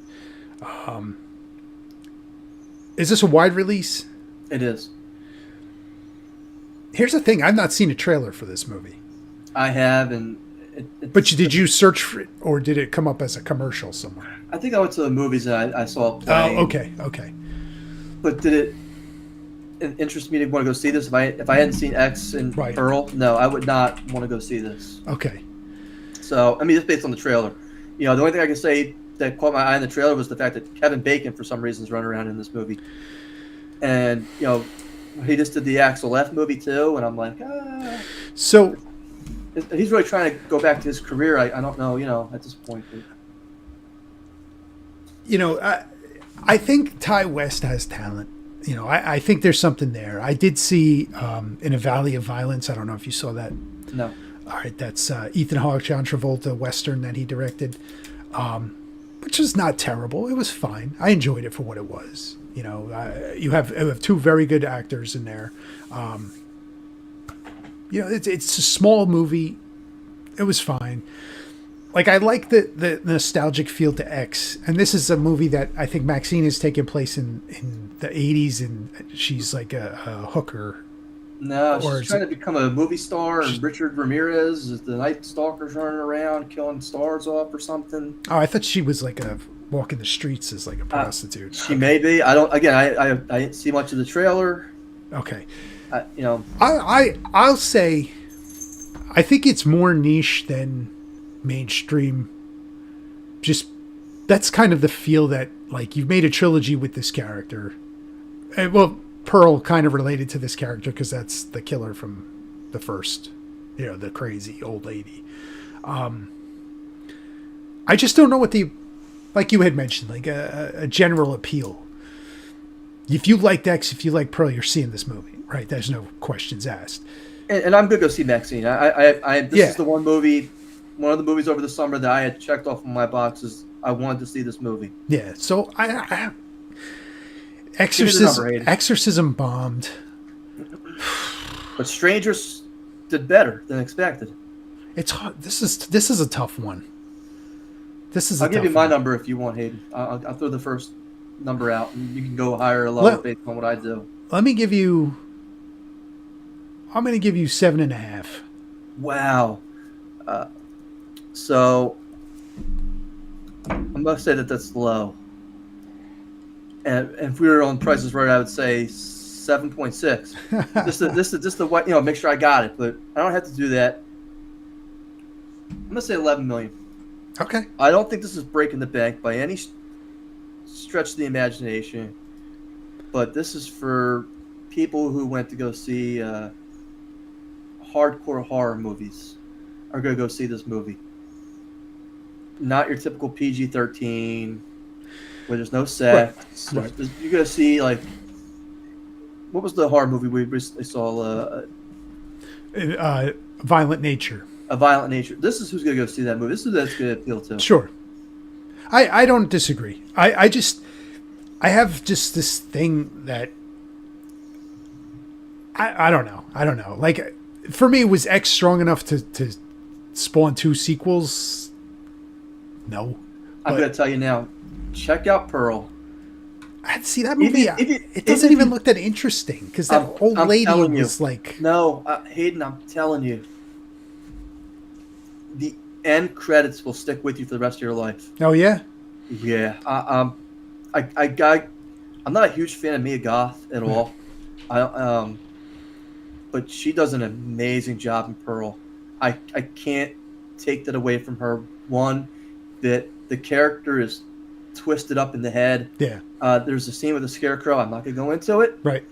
Is this a wide release? It is. Here's the thing. I've not seen a trailer for this movie. I have, and... But did you search for it, or did it come up as a commercial somewhere? I think I went to the movies and I saw it playing. Oh, okay. But did it interest me to want to go see this? If I hadn't seen X and Pearl, no, I would not want to go see this. Okay. So, just based on the trailer. The only thing I can say that caught my eye in the trailer was the fact that Kevin Bacon, for some reason, is running around in this movie. And, he just did the Axel F movie, too, and I'm like, So... He's really trying to go back to his career. I don't know, at this point. I think Ty West has talent. I think there's something there. I did see In a Valley of Violence. I don't know if you saw that. No. All right, that's Ethan Hawke, John Travolta Western that he directed, which was not terrible. It was fine. I enjoyed it for what it was. You have two very good actors in there. It's a small movie. It was fine. Like, I like the nostalgic feel to X. And this is a movie that I think Maxine is taking place in the 80s, and she's like a hooker. No, she's trying to become a movie star, and Richard Ramirez is the Night Stalker's running around killing stars off or something. Oh, I thought she was like walking the streets as like a prostitute. She may be. I didn't see much of the trailer. Okay. I'll say I think it's more niche than mainstream. Just that's kind of the feel that, like, you've made a trilogy with this character. Well, Pearl kind of related to this character because that's the killer from the first, the crazy old lady. I just don't know what like you had mentioned, like a general appeal. If you liked X, if you like Pearl, you're seeing this movie. Right, there's no questions asked. And I'm going to go see Maxine. This is the one of the movies over the summer that I had checked off on my boxes. I wanted to see this movie. Yeah, so Exorcism bombed. But Strangers did better than expected. It's hard. This is a tough one. This is. I'll give you my number if you want, Hayden. I'll throw the first number out, and you can go higher or lower based on what I do. Let me give you. I'm going to give you 7.5. Wow. So I'm going to say that's low. And if we were on Prices Right, I would say 7.6. just to make sure I got it, but I don't have to do that. I'm going to say 11 million. Okay. I don't think this is breaking the bank by any stretch of the imagination, but this is for people who went to go see hardcore horror movies are going to go see this movie. Not your typical PG-13 where there's no sex. Right. You're going to see, like, what was the horror movie we recently saw? Violent Nature. A Violent Nature. This is who's going to go see that movie. This is who that's going to appeal to. Sure. I don't disagree. I have just this thing that I don't know. I don't know. Like, for me, was X strong enough to spawn 2 sequels? No. I'm going to tell you now. Check out Pearl. I'd see that movie. It doesn't even look that interesting because that old lady was like. No, Hayden, I'm telling you. The end credits will stick with you for the rest of your life. Oh yeah. Yeah. I'm not a huge fan of Mia Goth at all. But she does an amazing job in Pearl. I can't take that away from her. One, that the character is twisted up in the head. Yeah. There's a scene with the scarecrow. I'm not gonna go into it. Right.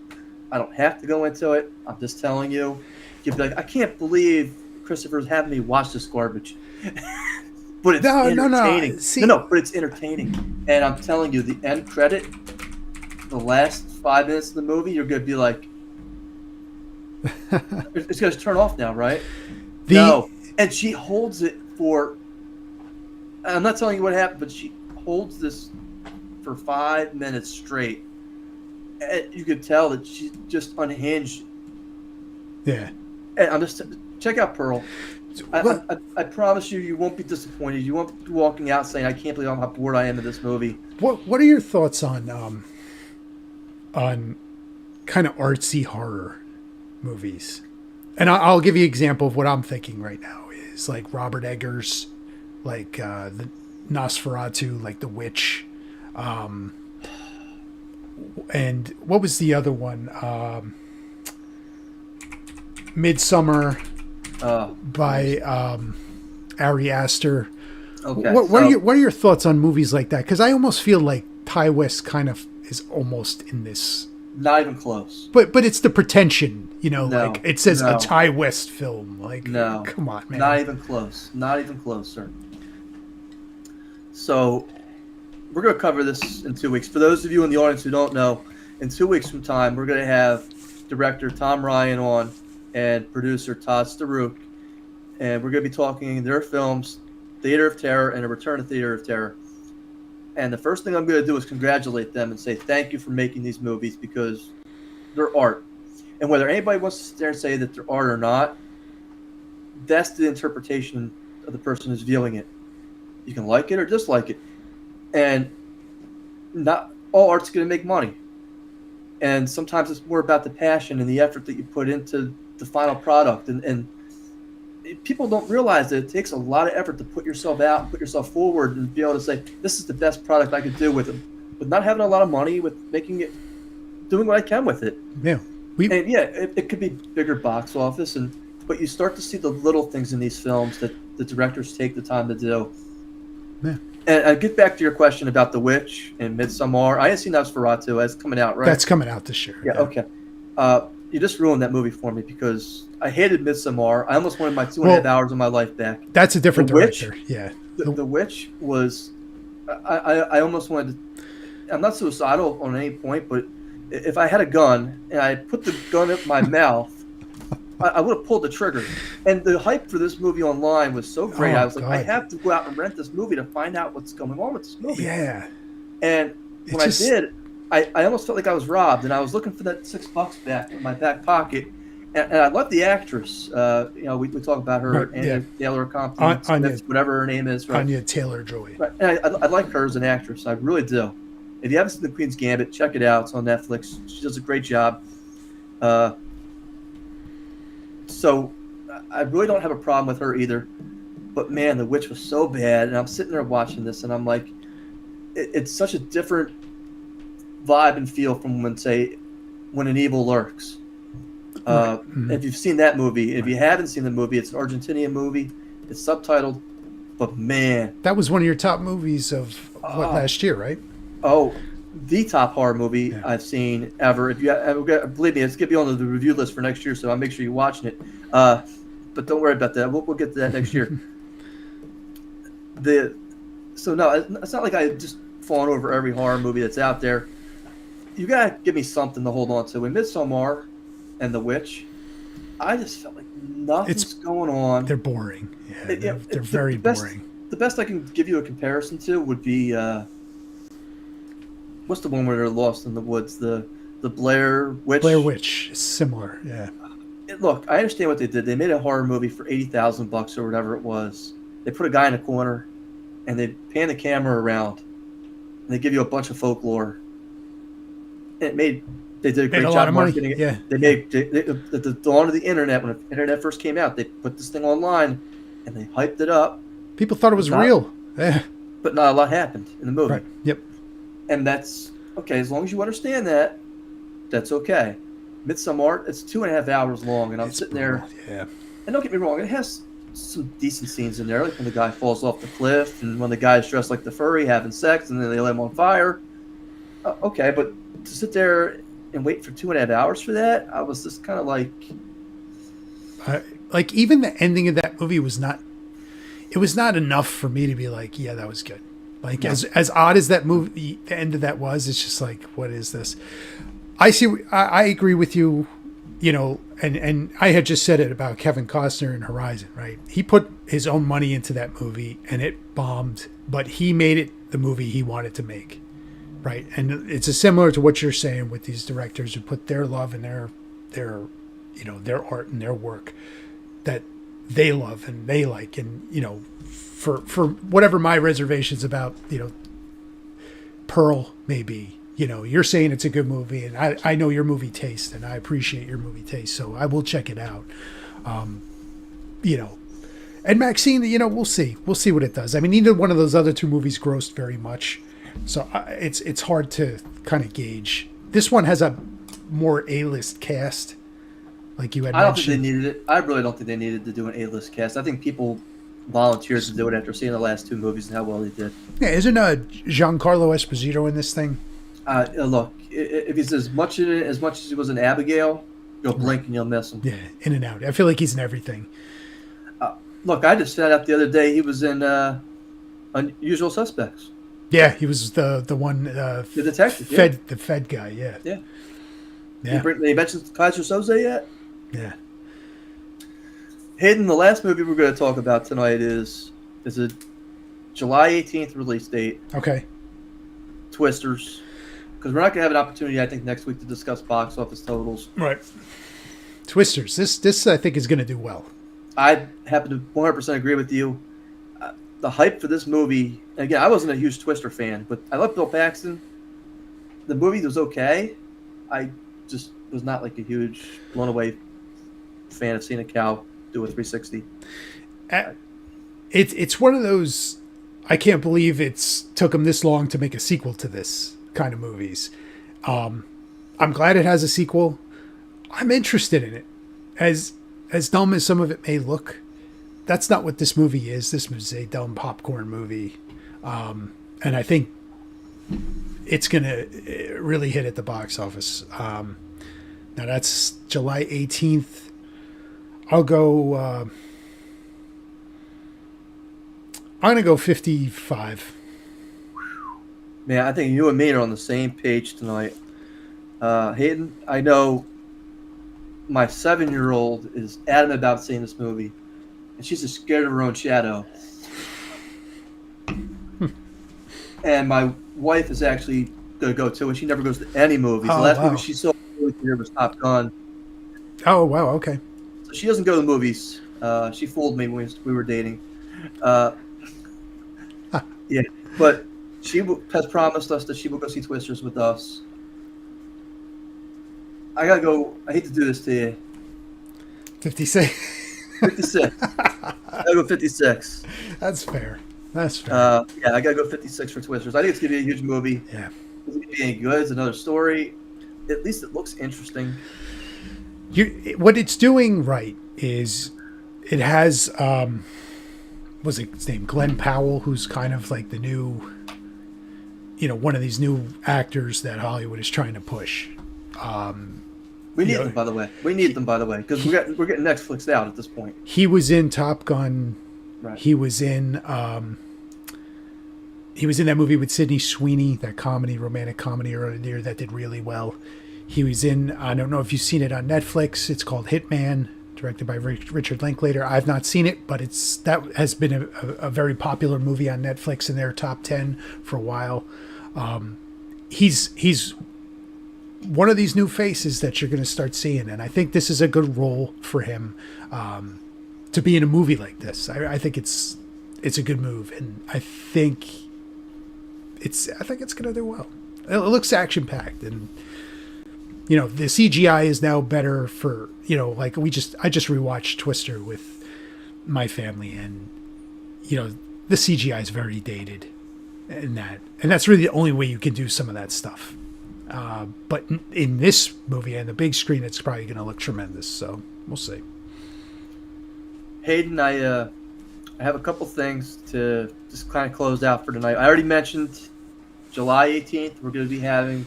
I don't have to go into it. I'm just telling you. You'd be like, I can't believe Christopher's having me watch this garbage. But it's entertaining. No, but it's entertaining. And I'm telling you, the end credit, the last 5 minutes of the movie, you're gonna be like, it's gonna turn off now, right? No. And she holds it for. I'm not telling you what happened, but she holds this for 5 minutes straight. And you could tell that she's just unhinged. Yeah. And I'm just check out Pearl. I promise you won't be disappointed. You won't be walking out saying, "I can't believe how bored I am of this movie." What are your thoughts on kind of artsy horror movies? And I'll give you an example of what I'm thinking right now is like Robert Eggers, like the Nosferatu, like The Witch, and what was the other one? Midsummer by Ari Aster. Okay. What are your thoughts on movies like that? Because I almost feel like Ty West kind of is almost in this. Not even close. But it's the pretension, like it says a Ty West film. Like, no, come on, man. Not even close. Not even close, sir. So we're going to cover this in 2 weeks. For those of you in the audience who don't know, in 2 weeks from time, we're going to have director Tom Ryan on and producer Todd Staruk. And we're going to be talking their films, Theater of Terror and A Return to Theater of Terror. And the first thing I'm going to do is congratulate them and say thank you for making these movies because they're art. And whether anybody wants to sit there and say that they're art or not, that's the interpretation of the person who's viewing it. You can like it or dislike it. And not all art's going to make money. And sometimes it's more about the passion and the effort that you put into the final product. And people don't realize that it takes a lot of effort to put yourself out and put yourself forward and be able to say, this is the best product I could do with it. But not having a lot of money, with making it, doing what I can with it. Yeah. It could be bigger box office, but you start to see the little things in these films that the directors take the time to do. Yeah. And I get back to your question about The Witch and Midsommar. I haven't seen Nosferatu. That's coming out, right? That's coming out this year. Yeah. Okay. You just ruined that movie for me because I hated Midsommar. I almost wanted my 2.5 hours of my life back. That's a different director. Yeah. The Witch was. I almost wanted to. I'm not suicidal on any point, but if I had a gun and I put the gun in my mouth, I would have pulled the trigger. And the hype for this movie online was so great. I was like, I have to go out and rent this movie to find out what's going on with this movie. Yeah. And when I almost felt like I was robbed, and I was looking for that $6 back in my back pocket, And I love the actress. We talk about her, Right, yeah. Anya Taylor Compton Anya, Smith, whatever her name is. Right. Anya Taylor-Joy. Right. And I like her as an actress. I really do. If you haven't seen The Queen's Gambit, check it out. It's on Netflix. She does a great job. Uh, so I really don't have a problem with her either. But man, The Witch was so bad, and I'm sitting there watching this, and I'm like, it's such a different vibe and feel from when an evil lurks. Right. Mm-hmm. If you've seen that movie, if you haven't seen the movie, it's an Argentinian movie. It's subtitled, but man, that was one of your top movies of last year, right? Oh, the top horror movie I've seen ever. If you believe me, it's gonna be on the review list for next year, so I'll make sure you're watching it. But don't worry about that. We'll get to that next year. No, it's not like I just fallen over every horror movie that's out there. You gotta give me something to hold on to. In Midsommar and The Witch, I just felt like nothing's going on. They're boring. Yeah, they're very boring. The best I can give you a comparison to would be what's the one where they're lost in the woods? The Blair Witch. Blair Witch is similar. Yeah. Look, I understand what they did. They made a horror movie for $80,000 or whatever it was. They put a guy in a corner, and they pan the camera around, and they give you a bunch of folklore. And they did a great job marketing it. Yeah. At the dawn of the internet, when the internet first came out, they put this thing online, and they hyped it up. People thought it was real. Yeah. But not a lot happened in the movie. Right. Yep. And that's okay. As long as you understand that, that's okay. Midsommar, it's 2.5 hours long, and I'm sitting there. Yeah. And don't get me wrong, it has some decent scenes in there, like when the guy falls off the cliff, and when the guy's dressed like the furry having sex, and then they light him on fire. Okay, but to sit there and wait for 2.5 hours for that, I was just kind of like even the ending of that movie was not. It was not enough for me to be like, yeah, that was good. Like as odd as that movie, the end of that was, it's just like, what is this? I agree with you, and I had just said it about Kevin Costner in Horizon, right? He put his own money into that movie and it bombed, but he made it the movie he wanted to make, right? And it's similar to what you're saying with these directors who put their love and their art and their work that they love and they like, and for whatever my reservations about Pearl may be. You're saying it's a good movie, and I know your movie taste, and I appreciate your movie taste, so I will check it out. And Maxine, we'll see what it does. I mean, neither one of those other two movies grossed very much, so it's hard to kind of gauge. This one has a more A-list cast, like you had mentioned. I don't think they needed it. I really don't think they needed to do an A-list cast. I think people volunteered to do it after seeing the last two movies and how well they did. Yeah, isn't Giancarlo Esposito in this thing? Look, if he's as much in it as much as he was in Abigail, you'll blink and you'll miss him. Yeah, in and out. I feel like he's in everything. Look, I just found out the other day he was in Unusual Suspects. Yeah, he was the one. The detective. The Fed guy. Yeah. Yeah. Yeah. They mentioned Kaiser Soze yet? Yeah. Hayden, the last movie we're going to talk about tonight is a July 18th release date. Okay. Twisters. Because we're not going to have an opportunity, I think, next week to discuss box office totals. Right. Twisters. This I think is going to do well. I happen to 100% agree with you. The hype for this movie, again, I wasn't a huge Twister fan, but I love Bill Paxton. The movie was okay. I just was not like a huge blown away fan of seeing a cow do a 360. It's one of those, I can't believe it's took them this long to make a sequel to this kind of movies. I'm glad it has a sequel. I'm interested in it. As dumb as some of it may look, that's not what this movie is. This is a dumb popcorn movie. And I think it's going to really hit at the box office. Now that's July 18th. I'll go, I'm going to go 55. Man, I think you and me are on the same page tonight. Hayden, I know my 7-year-old is adamant about seeing this movie, and she's just scared of her own shadow. And my wife is actually going to go too, and she never goes to any movies. The last movie she saw was Top Gun. Oh, wow. Okay. So she doesn't go to the movies. She fooled me when we were dating. Uh, yeah, but has promised us that she will go see Twisters with us. I gotta go. I hate to do this to you. 56. 56. I gotta go 56. That's fair. That's fair. Yeah, I gotta go 56 for Twisters. I think it's gonna be a huge movie. Yeah. Is it gonna be any good? It's another story. At least it looks interesting. What it's doing right is it has what's his name, Glenn Powell, who's kind of like the new, one of these new actors that Hollywood is trying to push. We need them, by the way. We need them, by the way, because we're getting Netflixed out at this point. He was in Top Gun. Right. He was in that movie with Sydney Sweeney, that romantic comedy earlier that did really well. He was in, I don't know if you've seen it on Netflix. It's called Hitman, directed by Richard Linklater. I've not seen it, but that has been a very popular movie on Netflix in their top 10 for a while. He's one of these new faces that you're going to start seeing, and I think this is a good role for him to be in a movie like this. I think it's a good move, and I think it's going to do well. It looks action packed, and the CGI is now better for like I just rewatched Twister with my family, and the CGI is very dated, and that's really the only way you can do some of that stuff. But in this movie and the big screen, it's probably going to look tremendous. So we'll see. Hayden, I have a couple things to just kind of close out for tonight. I already mentioned July 18th. We're going to be having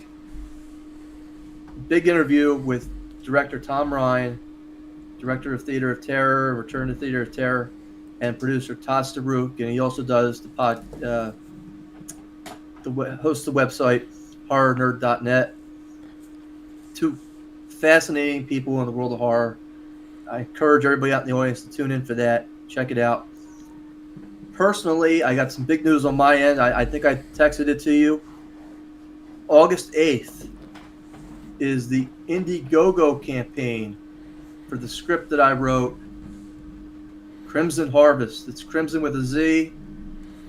a big interview with director Tom Ryan, director of Theater of Terror, Return to Theater of Terror, and producer Todd Staruk. And he also does hosts the website horrornerd.net. Two fascinating people in the world of horror. I encourage everybody out in the audience to tune in for that. Check it out. Personally, I got some big news on my end. I think I texted it to you. August 8th is the Indiegogo campaign for the script that I wrote, Crimson Harvest. It's Crimson with a Z.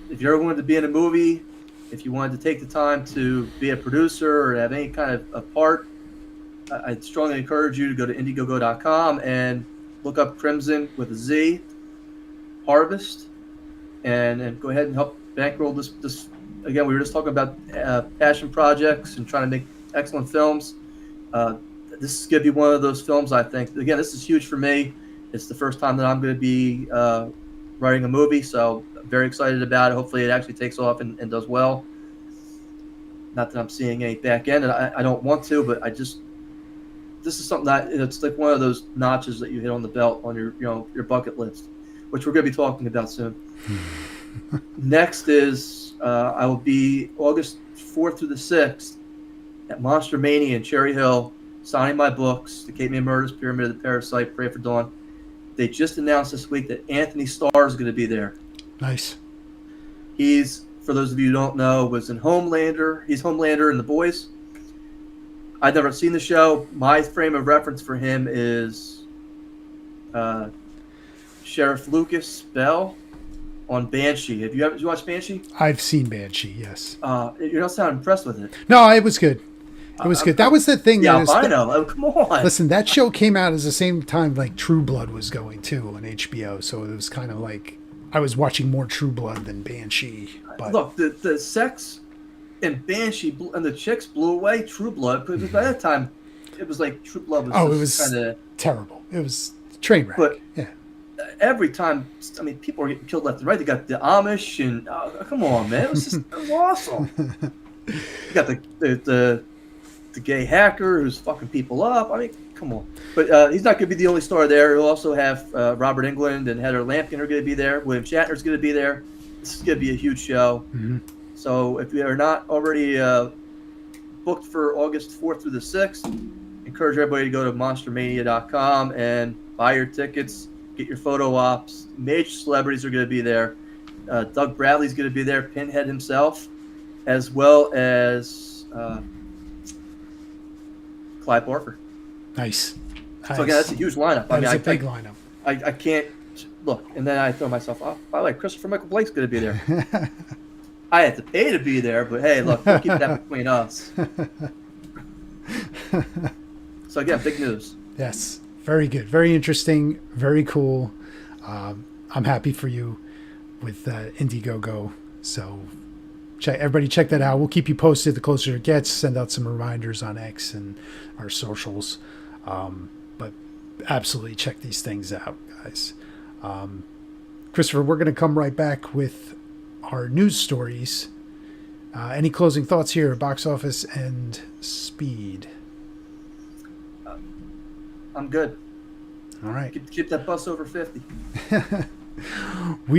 If you ever wanted to be in a movie, if you wanted to take the time to be a producer or have any kind of a part, I'd strongly encourage you to go to Indiegogo.com and look up Crimson with a Z, Harvest, and go ahead and help bankroll this. Again, we were just talking about passion projects and trying to make excellent films. This is going to be one of those films, I think. Again, this is huge for me. It's the first time that I'm going to be writing a movie, so I'm very excited about it. Hopefully it actually takes off and does well. Not that I'm seeing any back end, and I don't want to, but this is something that it's like one of those notches that you hit on the belt on your bucket list, which we're going to be talking about soon. Next is I will be August 4th through the 6th at Monster Mania in Cherry Hill, signing my books, The Cape May Murders, Pyramid of the Parasite, Pray for Dawn. They just announced this week that Anthony Starr is going to be there. Nice. He's, for those of you who don't know, was in Homelander. He's Homelander in The Boys. I've never seen the show. My frame of reference for him is Sheriff Lucas Bell on Banshee. Did you watch Banshee? I've seen Banshee, yes. You don't sound impressed with it. No, it was good. It was good. That was the thing. Yeah, I know. Oh, come on. Listen, that show came out at the same time like True Blood was going too on HBO, so it was kind of like I was watching more True Blood than Banshee. But look, the sex in Banshee and the chicks blew away True Blood, because by that time it was like True Blood was it was kind of terrible. It was a train wreck. But yeah, every time, I mean, people are getting killed left and right. They got the Amish, and come on, man, it was awesome. You got the gay hacker who's fucking people up. I mean, come on. But he's not going to be the only star there. He'll also have Robert Englund and Heather Lampkin are going to be there. William Shatner's going to be there. This is going to be a huge show. Mm-hmm. So if you are not already booked for August 4th through the 6th, encourage everybody to go to monstermania.com and buy your tickets, get your photo ops. Major celebrities are going to be there. Doug Bradley's going to be there, Pinhead himself, as well as Clive Barker. Nice. So again, that's a huge lineup. That is a big lineup. I can't look, and then I throw myself off. By the way, Christopher Michael Blake's going to be there. I had to pay to be there, but hey, look, we'll keep that between us. So again, big news. Yes, very good, very interesting, very cool. I'm happy for you with Indiegogo. So everybody check that out. We'll keep you posted the closer it gets. Send out some reminders on X and our socials. But absolutely check these things out, guys. Christopher, we're going to come right back with our news stories. Any closing thoughts here, box office and speed? I'm good. All right. Keep that bus over 50. We